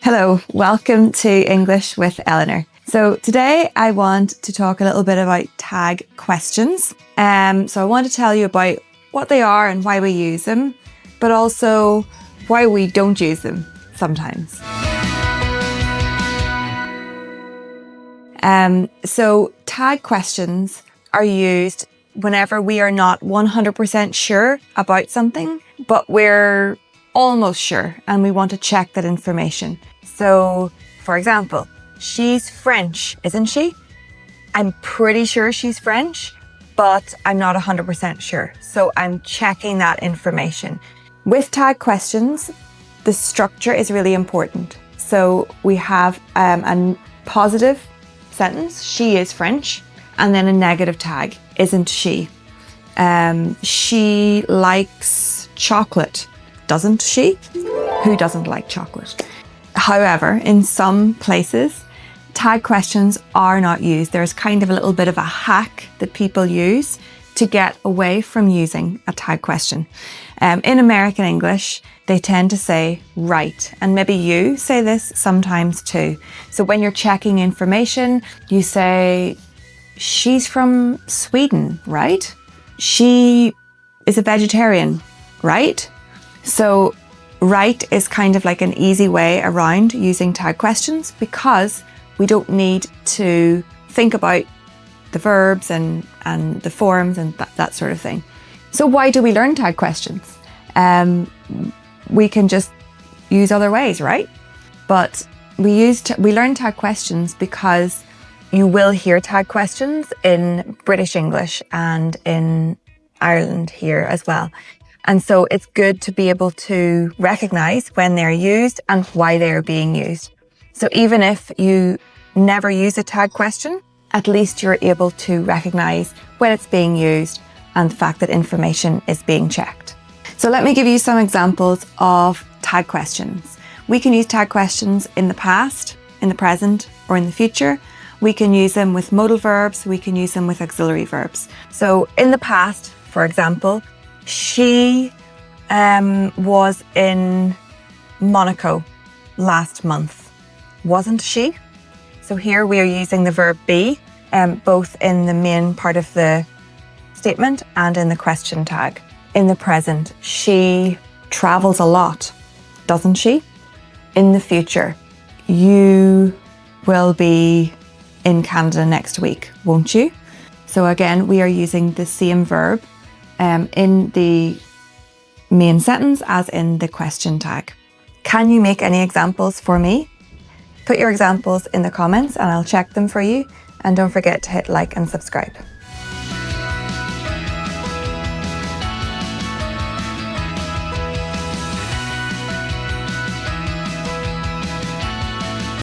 Hello, welcome to English with Eleanor. So today I want to talk a little bit about tag questions. So I want to tell you about what they are and why we use them, but also why we don't use them sometimes. So tag questions are used whenever we are not 100% sure about something, but we're almost sure and we want to check that information. So, for example, she's French, isn't she? I'm pretty sure she's French, but I'm not 100% sure. So I'm checking that information. With tag questions, the structure is really important. So we have a positive sentence, she is French, and then a negative tag, isn't she? She likes chocolate, doesn't she? Who doesn't like chocolate? However, in some places, tag questions are not used. There's kind of a little bit of a hack that people use to get away from using a tag question. In American English, they tend to say right, and maybe you say this sometimes too. So when you're checking information, you say, she's from Sweden, right? She is a vegetarian, right? So right is kind of like an easy way around using tag questions because we don't need to think about the verbs and the forms and that sort of thing. So why do we learn tag questions? We can just use other ways, right? But we learn tag questions because you will hear tag questions in British English and in Ireland here as well. And so it's good to be able to recognize when they're used and why they're being used. So even if you never use a tag question, at least you're able to recognize when it's being used and the fact that information is being checked. So let me give you some examples of tag questions. We can use tag questions in the past, in the present, or in the future. We can use them with modal verbs. We can use them with auxiliary verbs. So in the past, for example, she was in Monaco last month, wasn't she? So here we are using the verb be, both in the main part of the statement and in the question tag. In the present, she travels a lot, doesn't she? In the future, you will be in Canada next week, won't you? So again, we are using the same verb in the main sentence as in the question tag. Can you make any examples for me? Put your examples in the comments and I'll check them for you. And don't forget to hit like and subscribe.